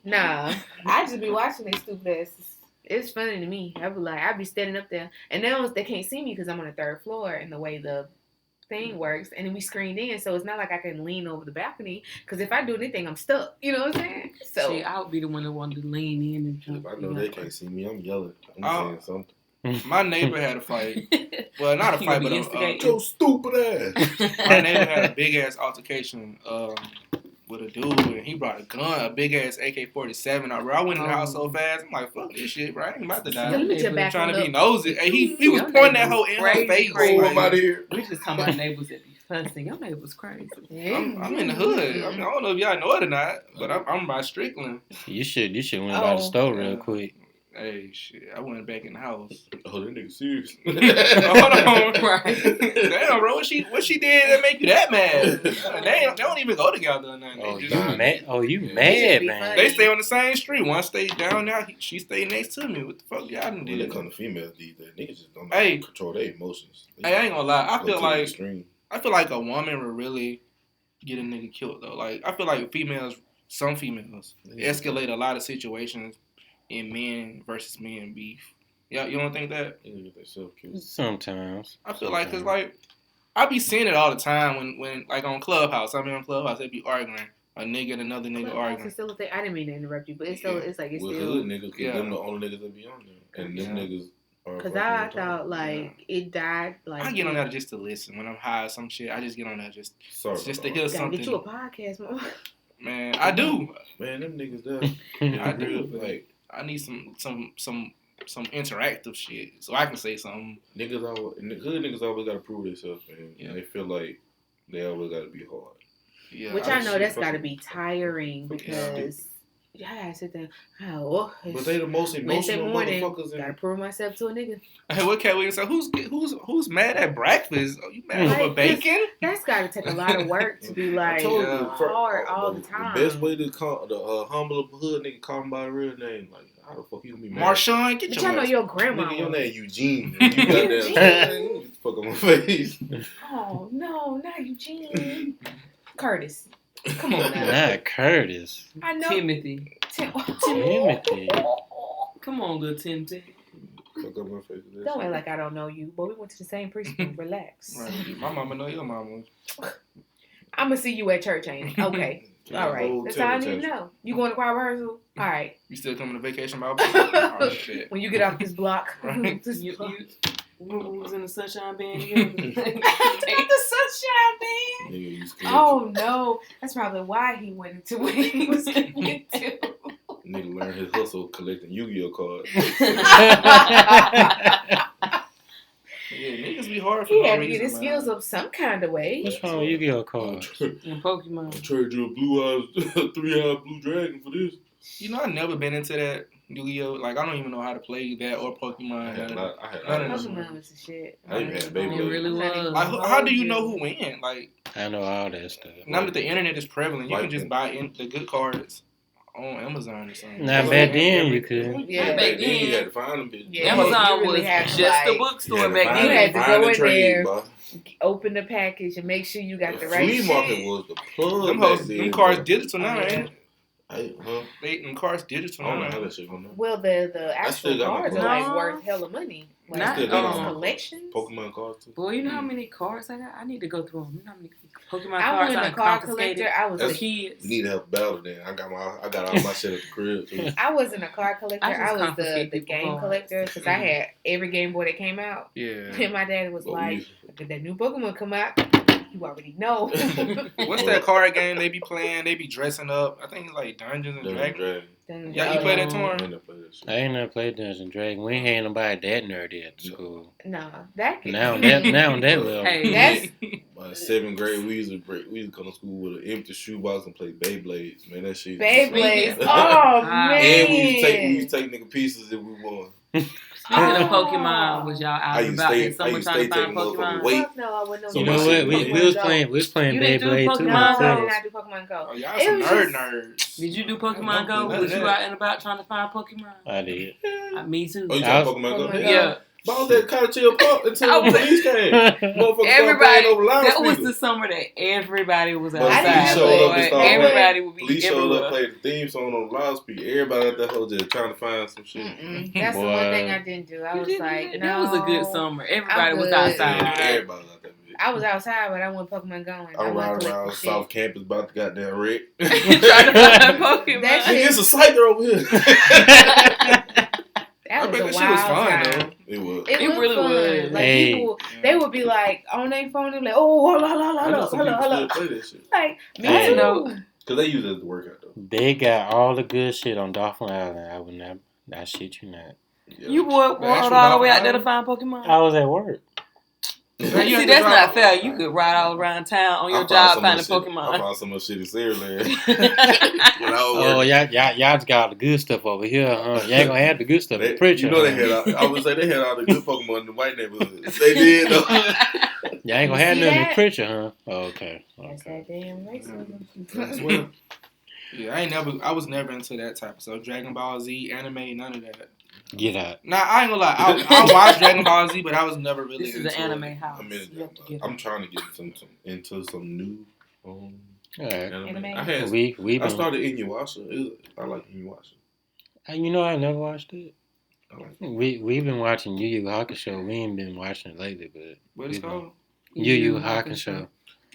Nah, I just be watching they stupid asses. It's funny to me. I be standing up there, and now they can't see me because I'm on the third floor, and the way the thing works, and then we screened in, so it's not like I can lean over the balcony, because if I do anything, I'm stuck. You know what I'm saying? So see, I would be the one that wanted to lean in and jump. If I know they can't see me, I'm yelling. I'm saying something. My neighbor had a fight. Well, not a fight, but your stupid ass. My neighbor had a big ass altercation with a dude, and he brought a gun, a big ass AK-47 out. Bro, I went in the house so fast, I'm like, fuck this shit, bro. I ain't about to die. I'm trying to be nosy. And he was pointing that hoe in her face. I'm out of here. We just talking about neighbors that be fussing. Your neighbors crazy. I'm in the hood. I don't know if y'all know it or not, but I'm by Strickland. You should went by the store real quick. Hey, shit, I went back in the house. Oh, that nigga serious. Hold on. Right. Damn, bro, what she did that make you that mad? They don't even go together or nothing. Oh, you mad, man. They stay on the same street. One stayed down there, she stayed next to me. What the fuck y'all done When did? it comes to females these days, niggas just don't know how to control their emotions. Hey, I ain't gonna lie. I feel like a woman would really get a nigga killed, though. Like, I feel like some females, escalate a lot of situations in men versus men beef. Yeah, you don't think that? Sometimes. I feel like, cause like, I be seeing it all the time when like on Clubhouse. I mean, on Clubhouse, they be arguing. A nigga and another nigga arguing. It's still a thing. I didn't mean to interrupt you, but it's still, it's like, it's still. Hood niggas, cause them the only niggas that be on there. And them niggas are. Cause I thought, like, it died, like. I get on there just to listen. When I'm high or some shit, I just get on there just to hear something. Get you a podcast, man. I do. Man, them niggas there. I do. Like, I need some interactive shit so I can say something. Hood niggas always gotta prove themselves, man. Yeah. They feel like they always gotta be hard. Yeah, which I know that's gotta be tiring because you gotta sit there. But they the most emotional motherfuckers. Gotta prove myself to a nigga. Hey, what Cat Williams said? Who's mad at breakfast? Oh, you mad over bacon? That's gotta take a lot of work to be like hard all the time. The best way to call the humble hood nigga call him by a real name, like how the fuck you gonna be mad? Marshawn, get your. I know your grandma. Nigga, your name Eugene. You goddamn fuck on my face. Oh no, not Eugene. Curtis. Come on now. Not Curtis. I know. Timothy. Timothy. Come on, little Timothy. Fuck up my face. Don't act like I don't know you, but we went to the same preschool. Relax. Right. My mama know your mama. I'm gonna see you at church, ain't it? Okay. All right. That's all I need to know. You going to choir rehearsal? All right. You still coming to vacation, my shit. When you get off this block. Right. We was in the Sunshine Band. The Sunshine Band? Oh, no. That's probably why he went into what he was getting into. Nigga learned his hustle collecting Yu-Gi-Oh cards. Yeah, niggas be hard for he no had to reason, get his skills up some kind of way. What's wrong with Yu-Gi-Oh cards? And Pokemon. I trade you a three-eyed blue dragon for this. You know, I've never been into that Yu-Gi-Oh. Like, I don't even know how to play that or Pokemon. Pokemon was the shit. I even had Beyblade. It really was. Like, how do you know who win? Like, I know all that stuff. Now that the internet is prevalent, you can just buy the good cards on Amazon or something. Now back then you could. Yeah, back then you had to find them bitches. Yeah, Amazon really was just a bookstore back then. You had to go in there, bro. open the package, and make sure you got the right shit. Flea market was the plug. Them cards digital now, ain't it? Them cards digital now. I don't know how that shit going on. Well, the actual cards are like worth hella money. Like collections. Pokemon cards too. Boy, you know how many cards I got? I need to go through them. You know how many Pokemon I cards wasn't a card collector. I was a kid. You need to help battle then. I got all my shit at the crib too. I wasn't a card collector. I was the game collector because I had every Game Boy that came out. Yeah. And my dad was like, "Did that new Pokemon come out? You already know." What's that card game they be playing? They be dressing up. I think it's like Dungeons and Dragons. Yeah, you play that, Torn? I ain't never played Dungeons and Dragons. We ain't had nobody that nerdy at the school. Nah, that could now that level. Hey, that's my 7th grade. We used to come to school with an empty shoebox and play Beyblades. Man, that shit. Beyblades. Oh man. And we used to take nigga pieces if we won. Speaking of Pokemon, was y'all I out and used to about stay, in summer trying to taking find Pokemon? wait. Fuck no, I wouldn't. So You my know shit what? was We was playing You didn't do Beyblade too. Pokemon No, I Go? did not do Pokemon Go. Oh, y'all It some was nerds. Did you do I Pokemon Go? don't do Was none you of out and about trying to find Pokemon? I did. Me too. Oh, you I talking Pokemon Go? Pokemon Go. Yeah. But I was at Cottage Hill Park until I the was- police came. Motherfuckers started Everybody, playing over that was loudspeakers. the summer that everybody was But outside. police showed up and boy. started Everybody would be Police showed everywhere. up, played the theme song on the loudspeaker. Everybody at that whole just trying to find some shit. That's the Boy. one thing I didn't do. I You was didn't like, do that? no. That was a good summer. Everybody was good. outside. Yeah, everybody out there. I was outside, but I went Pokemon Go. And I I'm went riding collecting around shit. South Campus about to goddamn wreck. Trying to find Pokemon. That Nigga, shit- it's a cypher over here. That was bet a that shit was wild fun, time. though. It was. It was really fun. was. Like Hey. people, they would be like on their phone. They be like, "Oh, hold on, I know some people still play that shit. Like me I too. know. Because they use it as the workout, though. They got all the good shit on Dolphin Island. I would not. I shit you not. Yeah. You walked actual all the way Dolphin out there to Island? find Pokemon? I was at work. you See, have to that's drive- not fair. You could ride all around town on your I found job so finding much shit- I Pokemon. found so much shit in cereal land. When I was Oh, working. y'all just got all the good stuff over here, huh? You ain't gonna have the good stuff. They, in Pritchard, you know they huh? had. I would say they had all the good Pokemon in the white neighborhood. They did though. Y'all ain't gonna have See nothing in that? Pritchard, huh? Oh, okay. That's that damn racism. That's what. Yeah, I was never into that type of stuff. Dragon Ball Z, anime, none of that. Get out. Nah, I ain't gonna lie. I watched Dragon Ball Z, but I was never really This is into an anime it. house. I'm, You have to get I'm it. trying to get into some new All right. anime. Anime? I had. We I been. started Inuyasha. I like Inuyasha. You know, I never watched it. I like it. We've been watching Yu Yu Hakusho. We ain't been watching it lately, but What it's called? Yu Yu Hakusho.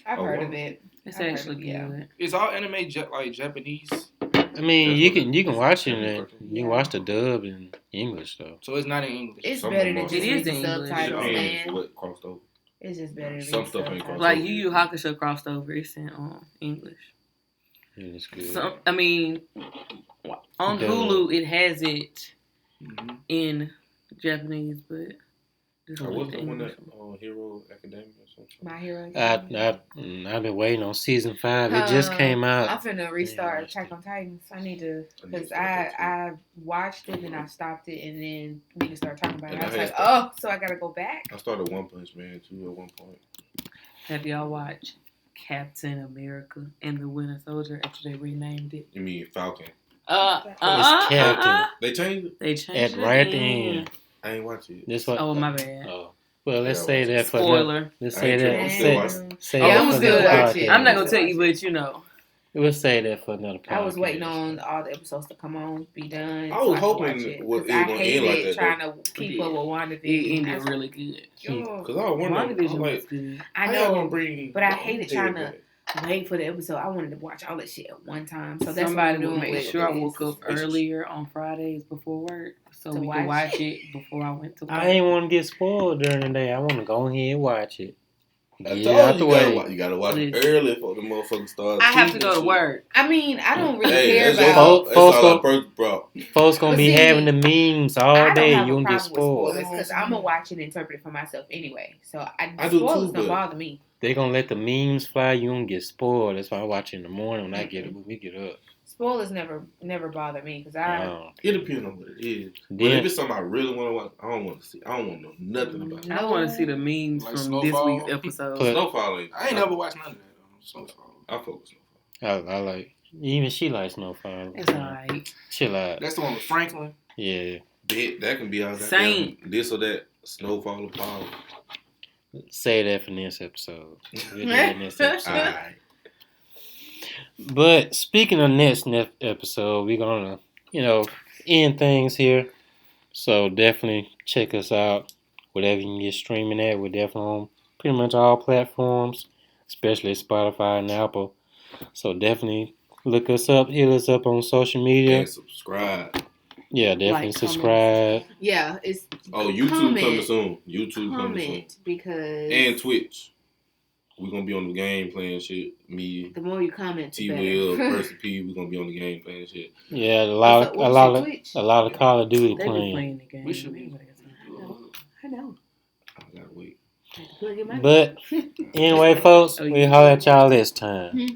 I've Oh, heard wow. of it. It's I've heard actually of it, yeah. good. Is all anime like Japanese? I mean, That's you what can it is. watch it. Every And cartoon. you can watch the dub in English though. So it's not in English. It's Some better of than them just are. It is reading English. It subtitles, depends man. what crossed over. It's just better than Some reading stuff ain't subtitles. Like Yu Yu Hakusho crossed over. It's in English. Yeah, it's good. Some, I mean, on Duh. Hulu it has it Mm-hmm. in Japanese, but this I one was is the the one English that one. Hero Academia or something. My Hero. I've been waiting on season 5. It just came I'm out. finna restart Yeah, Attack on Titans. I need to, I need because to start that I watched it and I stopped it, and then we can start talking about it. And I was I like, had oh, so I gotta go back. I started One Punch Man too at one point. Have y'all watched Captain America and the Winter Soldier after they renamed it? You mean Falcon? Captain. They changed it? They changed it Right at the again. end. I ain't watch it. This what? Oh, my bad. Oh. Well, let's Yeah, say watch that it. for another. Spoiler. Let's I say ain't that. tripping. Say, Still say Oh, that I'm for still another watching. podcast. I'm not gonna tell you, but you know. We'll say that for another podcast. I was waiting on all the episodes to come on, be done. I was could hoping watch it it, was 'cause gonna I end hated like that, trying to keep up with It WandaVision. ended really good. Oh, Because I was wondering, WandaVision I'm was like, good. I how y'all gonna know, bring but I the hated old trying head to wait for the episode. I wanted to watch all that shit at one time. So that's Somebody what I'm would doing make with sure I this. woke up earlier on Fridays before work so To we watch could watch it before I went to work. I ain't want to get spoiled during the day. I want to go ahead and watch it. I Get told out you, the way. you gotta watch it Listen. early before the motherfuckers start. I have to cheating go to and shit. work. I mean, I don't really Hey, care that's your about. fault. That's Folks all go- I first brought. Folks gonna But be see, having the memes all I don't day. have You a gonna get problem with spoiled. spoilers because I'm gonna watch and interpret it for myself anyway. So I do spoilers too, don't but- bother me. They gonna let the memes fly. You gonna get spoiled. That's why I watch it in the morning when I get it. When we get up. Spoilers never bother me because I It depends on what it is. But Then if it's something I really want to watch, I don't want to see. I don't want to know nothing about it. I want to see the memes Like from Snowfall? this week's episode. Put- Snowfall ain't. I ain't never watched none of that though. Snowfall. I focus Snowfall. I like. Even she likes Snowfall. It's alright. Chill out. That's the one with Franklin. Yeah. That can be out there. Saint. This or that. Snowfall or Power. Say that for next episode. We'll do that next episode. Alright. But speaking of next episode, we're gonna, end things here. So definitely check us out. Whatever you can get streaming at, we're definitely on pretty much all platforms, especially Spotify and Apple. So definitely look us up, hit us up on social media. And subscribe. Yeah, definitely Like, subscribe. yeah, it's Oh, YouTube Comment. coming soon. YouTube coming soon. comment because And Twitch. We're gonna be on the game playing shit. Me, the more you comment, the T better. Will, Percy P. We're gonna be on the game playing shit. Yeah, a What's lot your of Twitch? Call of Duty They be playing. playing the game. We should be. Everybody got time. I know. I gotta wait. Plug in my But anyway, folks, we holler at y'all this time.